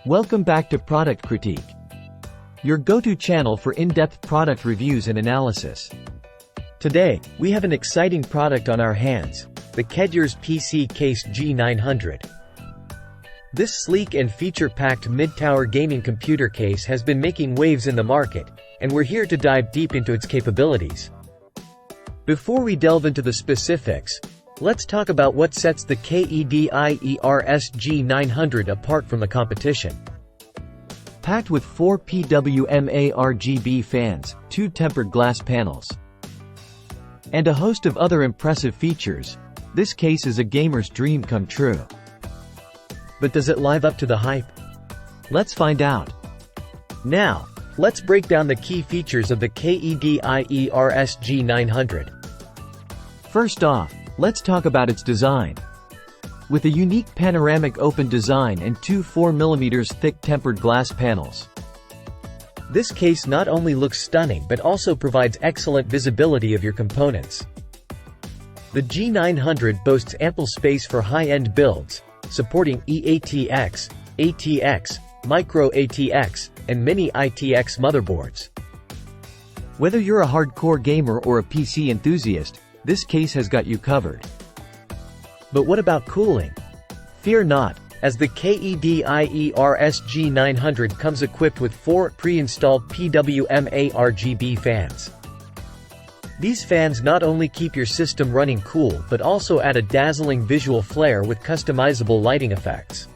Welcome back to Product Critique, your go-to channel for in-depth product reviews and analysis. Today, we have an exciting product on our hands, the KEDIERS PC Case G900. This sleek and feature-packed mid-tower gaming computer case has been making waves in the market, and we're here to dive deep into its capabilities. Before we delve into the specifics, let's talk about what sets the KEDIERS G900 apart from the competition. Packed with 4 PWM ARGB fans, 2 tempered glass panels, and a host of other impressive features, this case is a gamer's dream come true. But does it live up to the hype? Let's find out. Now, let's break down the key features of the KEDIERS G900. First off, let's talk about its design. With a unique panoramic open design and 2 4mm thick tempered glass panels, this case not only looks stunning but also provides excellent visibility of your components. The G900 boasts ample space for high-end builds, supporting eATX, ATX, Micro ATX, and Mini ITX motherboards. Whether you're a hardcore gamer or a PC enthusiast, this case has got you covered. But what about cooling? Fear not, as the KEDIERS G900 comes equipped with 4 pre-installed PWM ARGB fans. These fans not only keep your system running cool but also add a dazzling visual flair with customizable lighting effects.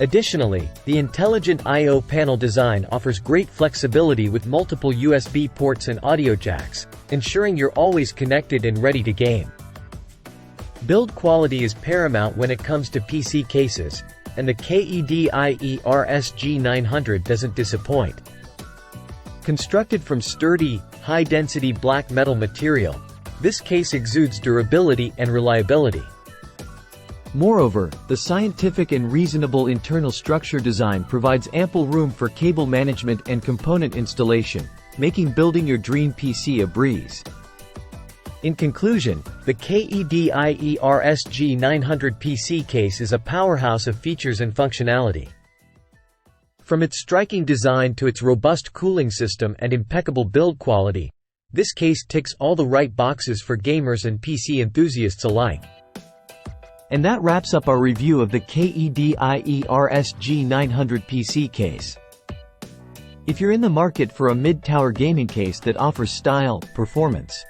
Additionally, the intelligent I/O panel design offers great flexibility with multiple USB ports and audio jacks, ensuring you're always connected and ready to game. Build quality is paramount when it comes to PC cases, and the KEDIERS G900 doesn't disappoint. Constructed from sturdy, high-density black metal material, this case exudes durability and reliability. Moreover, the scientific and reasonable internal structure design provides ample room for cable management and component installation, making building your dream PC a breeze. In conclusion, the KEDIERS G900 PC case is a powerhouse of features and functionality. From its striking design to its robust cooling system and impeccable build quality, this case ticks all the right boxes for gamers and PC enthusiasts alike. And that wraps up our review of the KEDIERS G900 PC case. If you're in the market for a mid-tower gaming case that offers style, performance,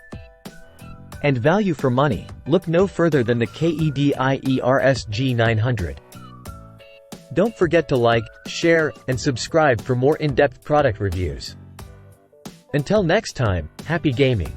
and value for money, look no further than the KEDIERS G900. Don't forget to like, share, and subscribe for more in-depth product reviews. Until next time, happy gaming!